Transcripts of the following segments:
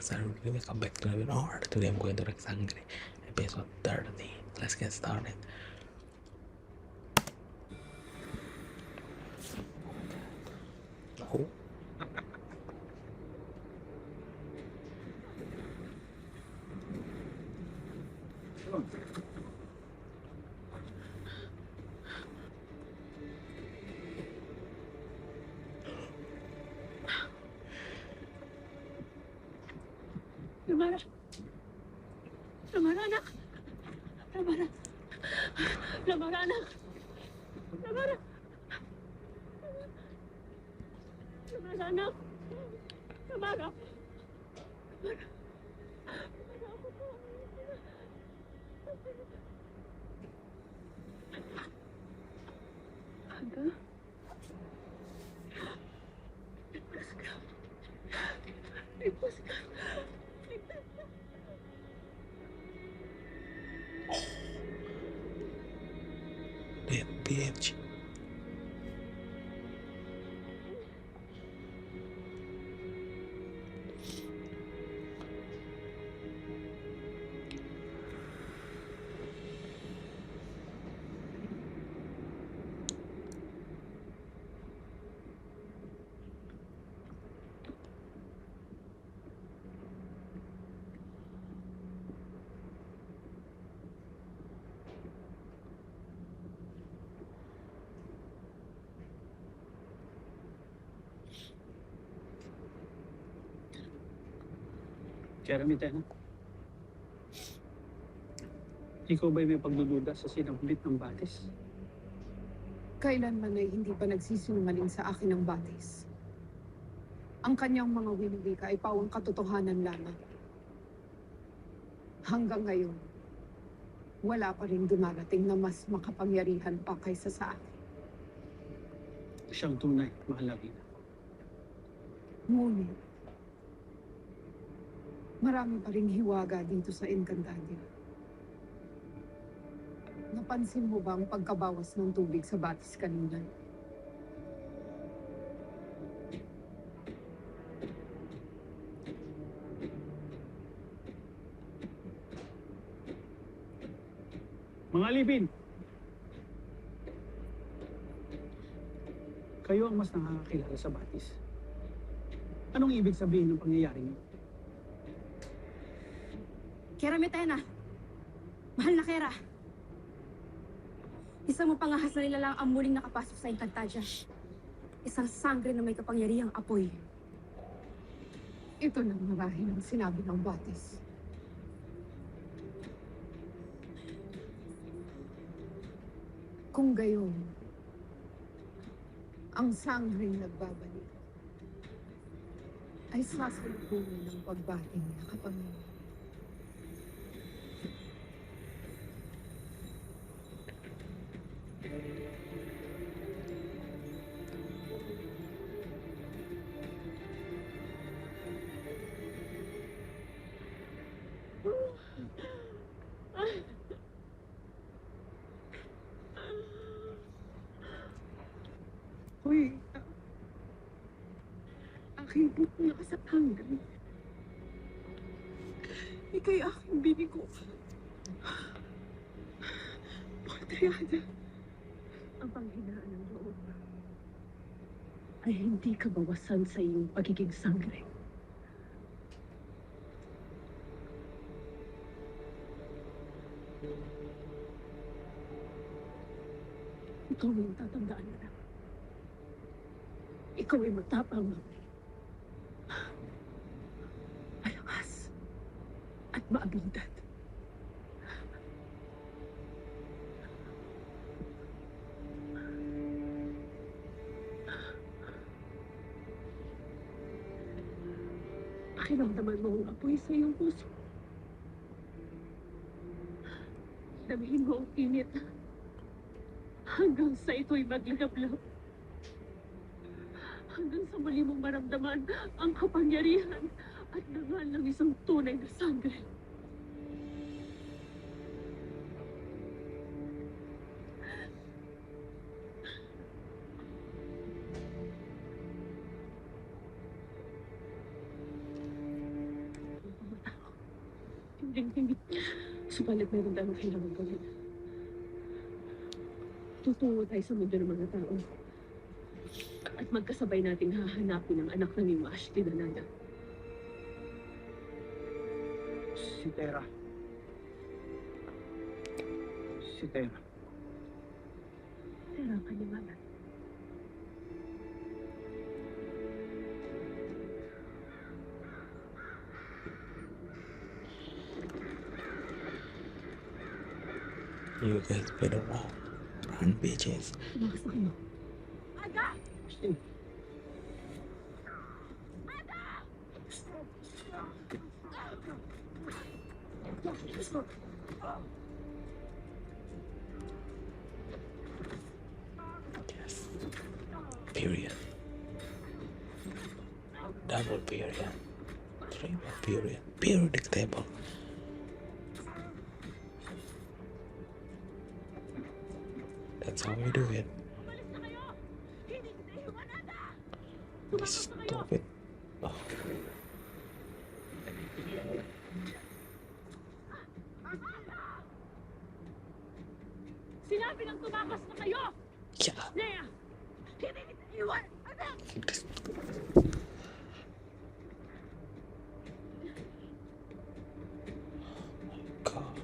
Welcome back to Living Art. Today I'm going to Rek Sangre, episode 30. Let's get started. Oh. Ramara. Ramara, anak. Ramara. Ramara, anak. Ramara. Ramara, anak. Ramara. Ramara. Aga. Ligtas ka. Ligtas ka. Ligtas ka. That bitch. Jeremy Tena, ikaw ba'y may pagdududa sa sinambit ng batis? Kailanman ay hindi pa nagsisinungaling sa akin ang batis. Ang kanyang mga winiwika ay pawang katotohanan lamang. Hanggang ngayon, wala pa rin dumarating na mas makapangyarihan pa kaysa sa akin. Siyang tunay, mahalaga na. Ngunit, marami pa ring hiwaga dito sa Encantadia. Napansin mo ba ang pagkabawas ng tubig sa batis kanina? Mga alipin! Kayo ang mas nakakakilala sa batis. Anong ibig sabihin ng pangyayaring yun? Kera Metena. Mahal na Kera. Isang mapangahas na nila lang ang muling nakapasok sa Encantadia. Isang sangre na may kapangyarihang apoy. Ito na marahil ang sinabi ng batis. Kung gayon, ang sangring nagbabalik ay sasalubungin ng pagbating na kapangyarihan. Hoy, aking puto na sa hanggang. Ika'y aking binigo. Portriada. Ang panghinaan ng loob ay hindi kabawasan sa iyong pagiging sangre. Ikaw ang tatandaan na. Ikaw ay matapang, malakas, at maabilidad. Pakiramdaman mo ang apoy sa iyong puso. Damihin mo ang init hanggang sa ito'y maglalablab. Hanggang sa muli mong maramdaman ang kapangyarihan at dangal ng isang tunay na sangre. posibleng hindi. Subalit meron tayong kailangan gawin. Tutungo tayo sa mundo ng mga tao. At magkasabay nating hahanapin ang anak na ni Ashley Danada. Si Tera. Si Tera. Tera ka ni Mama. You guys better run, bitches. Tumakas na kayo. Aga! Ashley. Yes. Period. Double period. Triple period. Periodic table. That's how we do it. Umalis na kayo! Hindi kita iwan, Aga! Tumakas na kayo! Stop it. Oh. Sinabi ng tumakas na kayo! Yeah. Leia! Hindi kita iwan! Aga! God.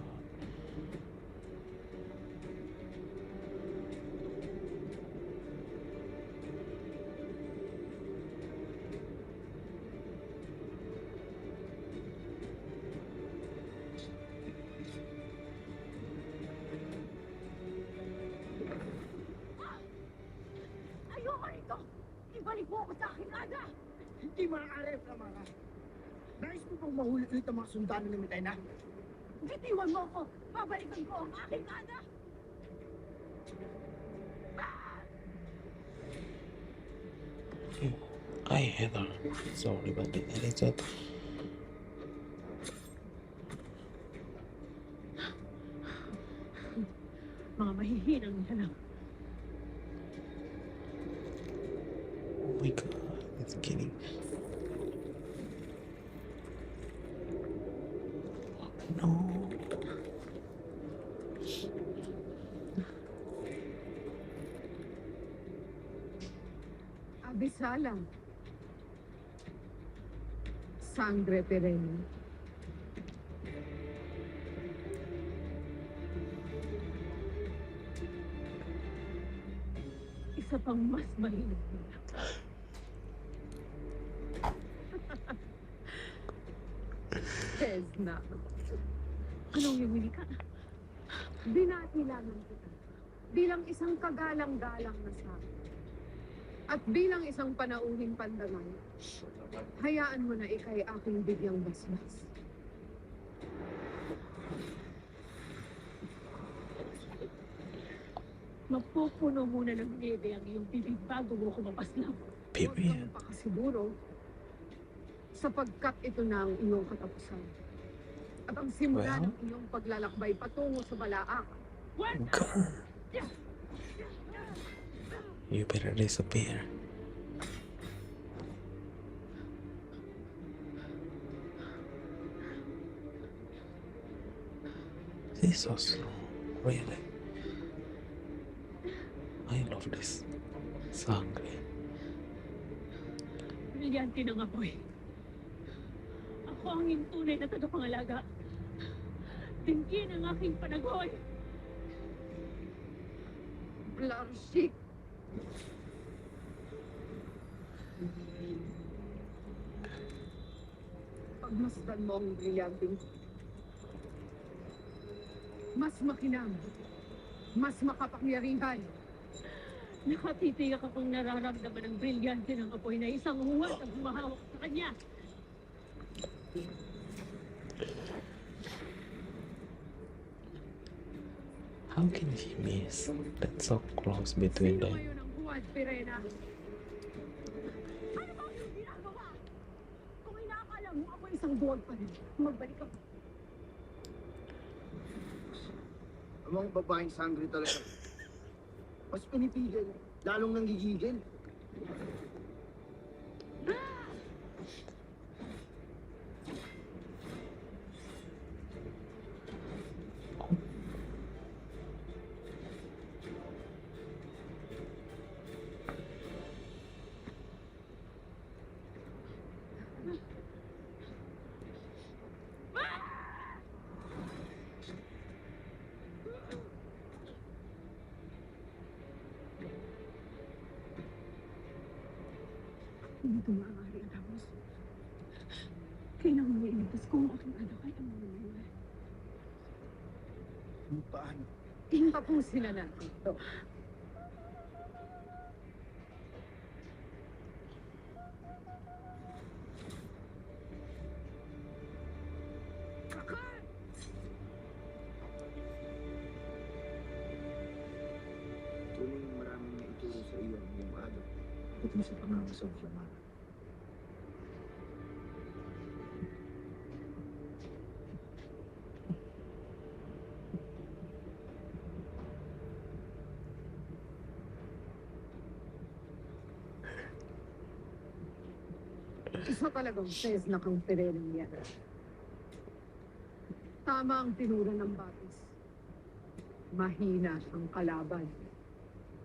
Ayoko rito! Ibalik mo ako sa akin, Aga! Hindi maaari, Flamara. Nais mo bang mahuli ulit ang mga sundalo ni Medina? Bitiwan mo ako! Babalikan ko ang aking Aga! I hate her. Sorry, but it is that. Mga mahihinang lang. Oh my god, it's kidding. No. Abisala. Sangre perenne. Isa pang mas mahirap nila. Tesna. Anong yumili ka? Binatilangan kita bilang isang kagalang-galang na sa at bilang isang panauhing pandangal. Hayaan mo na ikay aking bigyang basbas. Mapupuno muna ng niebe ang iyong bibig bago mo ako mapaslaw. Huwag Period. kang pakasiguro sapagkat ito na ang iyong katapusan. At ang simula Well? ng iyong paglalakbay patungo sa balaak. Girl. You better disappear. This is so slow. Really. I love this. Sangre. Brilyante ng apoy. Ako ang iyong tunay na tagapangalaga. Tingin ang aking panaghoy. Blarshik. Pagmasdan mo ang brilyanteng mas makinam, mas makapangyarihan. Nakatitigak akong nararamdaman ng brilyante ng apoy na isang huwad ang humahawak sa kanya. How can she miss? That's so close between Sino them. ngayon ang huwad, Pirena? Ano ba yung ginagawa? Kung inaakala mo ako isang gold pa rin, magbalik ako. Ang mga babaeng sangre talaga. Mas pinipigil, lalong nanggigigil. Hindi ito maaari, Adamos. Kailangan mo iligtas kung aking anak ay ang mamuhay. Paano? Tapusin na natin ito. Tuloy maraming naituro sa iyo ang iyong alo. Pati sa pangangasaw sa Mara. Isa talagang says na kang Perenang yan. Tama ang tinura ng Batis. Mahina siyang kalaban.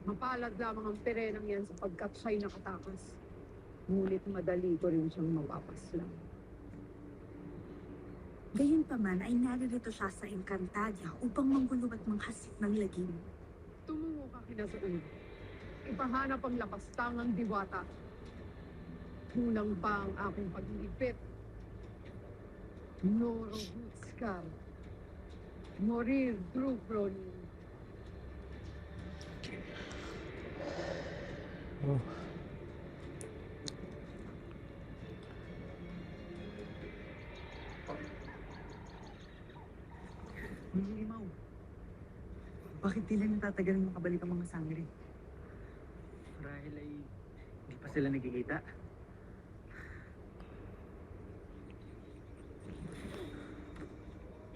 Mapalad lamang ang Perenang yan sapagkat siya'y nakatakas. Ngunit madali ko rin siyang mapapaslang. Gayunpaman ay naririto siya sa Encantadia upang manggulong at manghasik ng lagim. Tumungo ka kina sa ulo. Ipahanap ang lapastangang diwata. Unang pa ang aking pag-iipit. Noro Hutskar. Morir Drupron. Oh. Limaw. Bakit tila natatagal makabalik ang mga sangre? Marahil ay hindi pa sila nagkikita.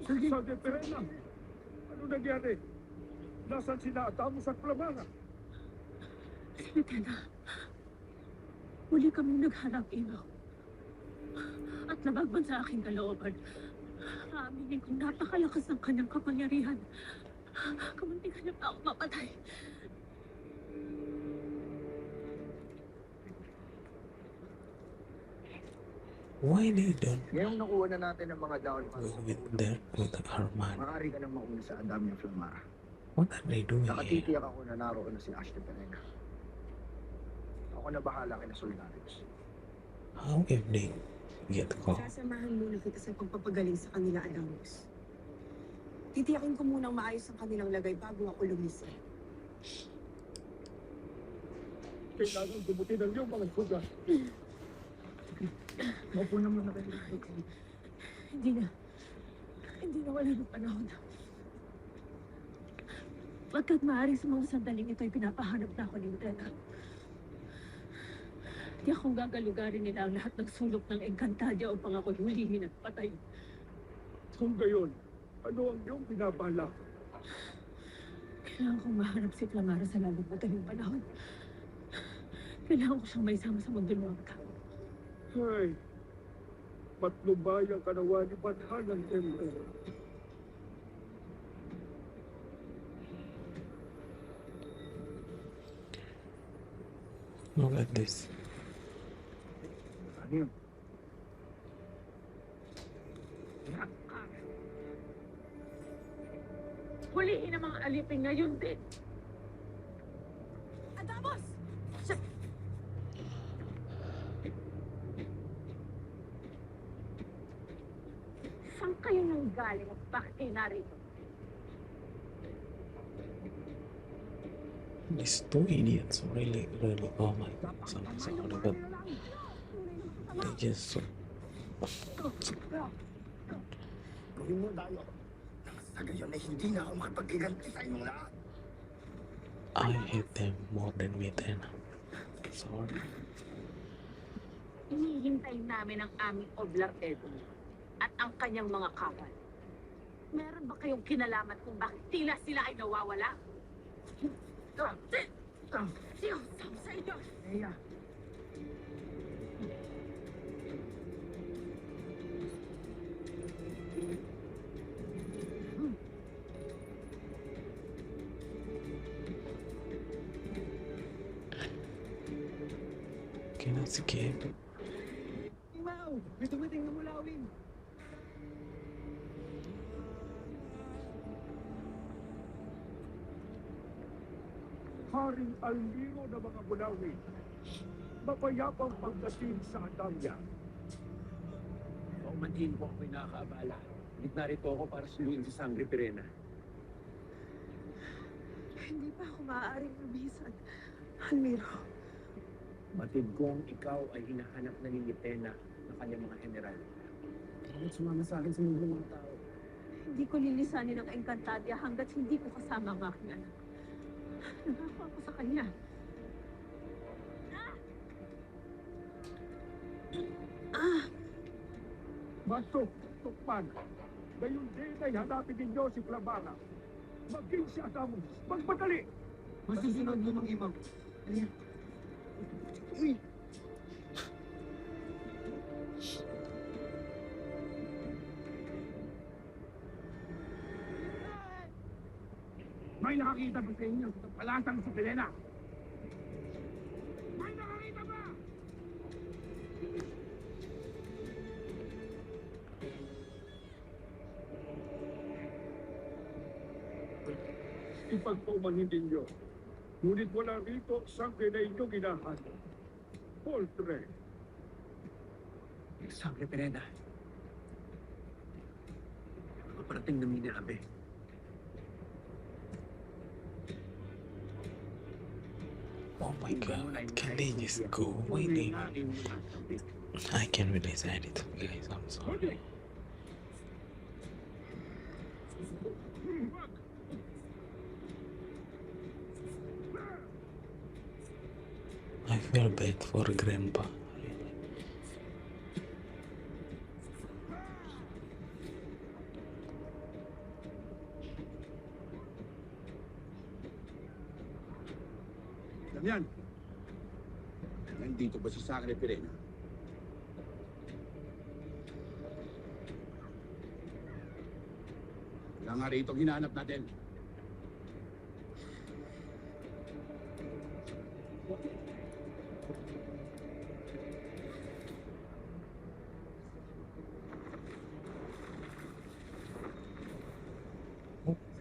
Sabi Perena, ano nangyari? Nasaan sina Adamos at Flamara? Sinatena, muli kami naghanap ilaw. At labagman sa aking kalooban, aaminin kong napakalakas ng kanyang kapangyarihan. Kamuntikan na pa ako mapatay. Why they don't Ngayong nakuha na natin ang mga daon para go sa with her man? maaari ka nang mauna sa Adamia Flamara. What are they doing here? Nakatitiyak ako na naroon na si Ashley Perena. Ako na bahala kay na Soldados. How if they get caught? Sasamahan muna kita sa pagpapagaling sa kanila, Adamos. Titiyakin ko munang maayos ang kanilang lagay bago ako lumisan. Kailangan gumutin ang iyong mga suga. Maupo naman na kayo. Hindi na. Hindi na wala ng panahon. Pagkat maaari sa mga sandaling ito ay pinapahanap na ako ni Utena. Di akong gagalugarin nila ang lahat ng sulok ng Encantadia upang ako'y hulihin at patay. Kung gayon, ano ang iyong binabala? Kailangan kong mahanap si Flamara sa lalong madaling panahon. Kailangan ko siyang maisama sa mundo ng mga tao. Ay, matnubay ang kanawa ni Banhan ng Emperor. Look at this. Ano yun? Hulihin ang mga alipin ngayon din. Adamos! Saan kayo nang galing at bakit kayo narito? These two idiots really, oh my god, I'm sorry, but they just Gawin mo tayo. Sa gayon ay hindi na ako makapagkiganti sa inyong lahat. I hate them more than Vitena. Sorry. Hinihintay namin ang aming Oblar Edom at ang kanyang mga kapal. Meron ba kayong kinalaman kung bakit tila sila ay nawawala? Sino sa inyo? Eya, Can I escape? Limaw! May tumiting na mulawin! Haring almiro na mga Bunawi. mapayapang pagdating sa Adamya. Paumanhin po ako'y nakakaabala. Ngunit narito ako para suluin si Sangre Pirena. Hindi pa ako maaaring lumisan. Almiro, Batid kong ikaw ay hinahanap na ni Litena ng kanyang mga general. Bakit sumama sa akin sa mundo ng mga tao? Hindi ko lilisanin ang Encantadia hanggat hindi ko kasama ang aking anak. Nangako ako sa kanya. Basto, tukpan. Gayon din ay hanapin ninyo si Flavana. Maging si Adamus. Magpadali! Masusunod mo ng imaw. Halika. Uy! May nakakita ba sa inyo sa palasang si Pilena? May nakakita ba? Ipagpaumanhin ninyo. Ngunit wala rito sangre na inyong ginahanap. Poltre. Sangre Pirena. Kaparating na Minabe. Oh my god, can they just go away? I can't really say it, guys. I'm sorry. I feel bad for Grandpa. Yan. Nandito ba si Sangre Pirena? Wala nga rito hinahanap natin.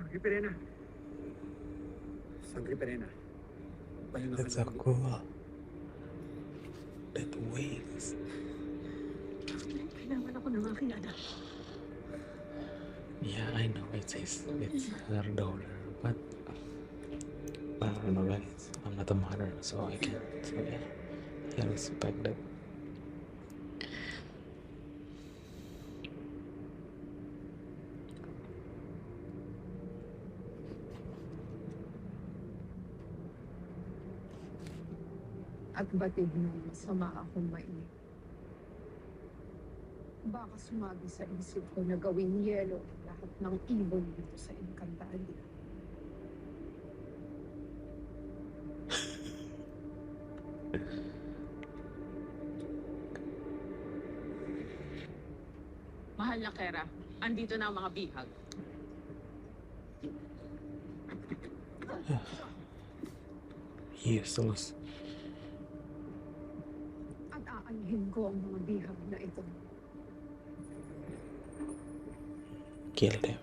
Sangre Pirena. Sangre Pirena. That's so cool. That wings. Kailangan ako ng aking anak. Yeah, I know it's her daughter, but I don't know, guys. I'm not a mother, so I can't. So yeah, I respect that. At batid na masama akong mainit. Baka sumagi sa isip ko na gawing yelo ang lahat ng ibon dito sa Encantadia. Mahal na Kera, andito na ang mga bihag. Useless. At aanhin ko ang mga bihag na ito. Kill them.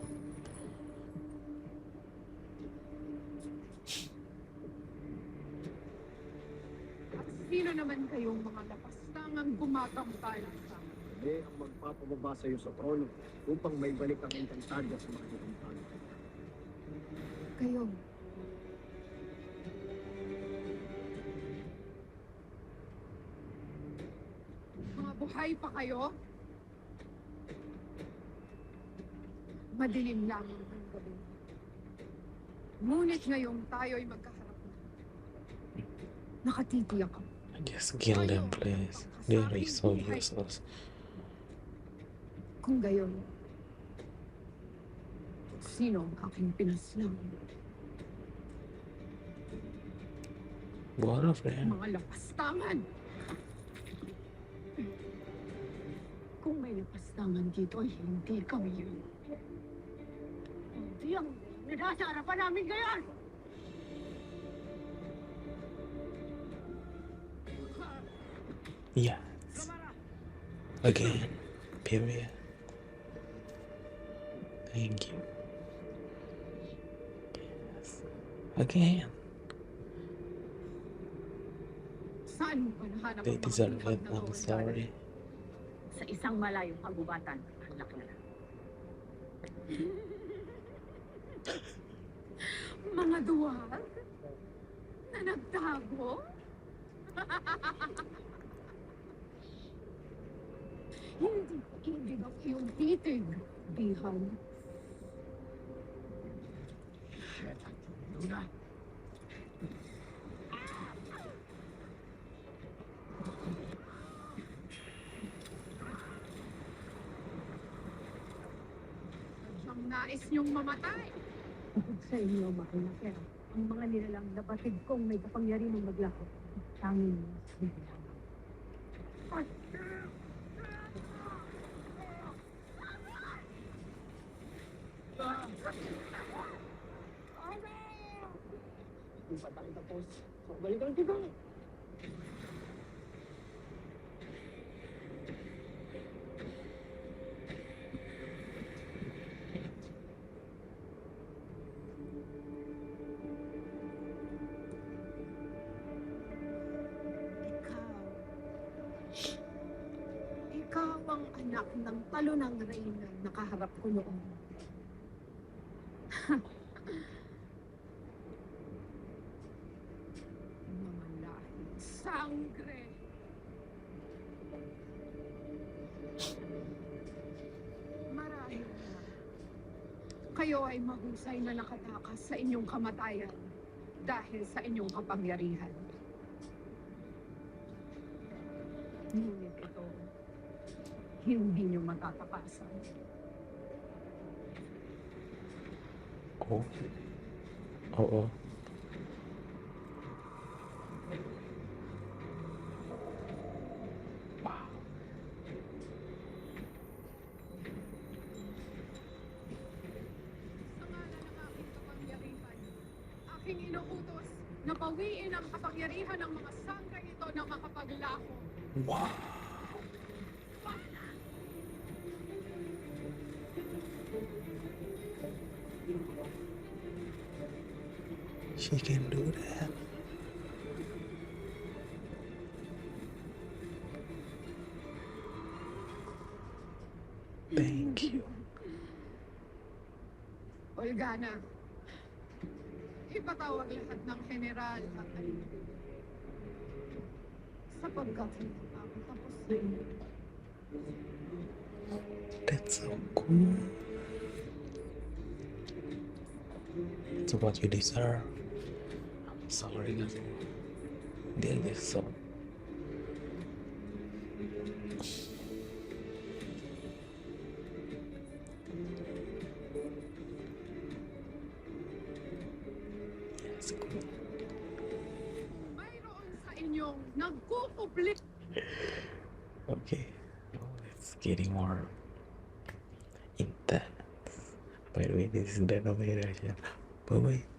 At sino naman kayong mga lapastangang gumatamtalang sa akin? Hindi ang magpapababa sa iyo sa trono upang may balik ang Encantadia sa mga itintahan. Kayo. Mga buhay pa kayo? Madilim lamang ang gabi. Ngunit ngayong tayo'y magkaharap na. Nakatitiyak ako. Just kill them, please. They are so useless. Kung gayon, sino ang aking pinaslang? What of them? Mga lapastangan! Kung may lapastangan dito, ay hindi kami yun. Hindi ang nasa harapan namin ngayon! Yes. Again. Period. Thank you. Yes. Again. Paano pa nahanap They ang mga deserve bihag it. na I'm gawin sorry. Sa isang malayong kagubatan, ang laki na. Mga duwag na nagtago? Hindi ko ibig ang iyong titig, Bihan. Luna, Sadyang nais niyong mamatay. Bukod sa inyo, Mahina, pero ang mga nilalang nabatid kong may kapangyarihan maglako, tanging hindi lamang. Hindi pa tayo tapos. So, balik ang tigang. Ikaw ang anak ng talunang reyna nakaharap ko noon. Mga lahing sangre. Marahil na kayo ay mahusay na nakatakas sa inyong kamatayan dahil sa inyong kapangyarihan. Ngunit ito, hindi niyo matatakasan. Oh. Oo. Wow. Sa ngalan ng aking kapangyarihan, aking inuutos na pawiin ang kapangyarihan ng mga sangre ito na makapaglaho. Wow. She can do that. Thank you. Olgana, ipatawag lahat ng general at alipin. Sapagkat hindi pa ako tapos na inyo. That's so cool. It's what you deserve. I'm sorry kasi hindi I deserve. Yes, cool. Mayroon sa inyong nagkukupli. Okay. Oh, it's getting more intense. By the way, this is the nomination. Bye bye.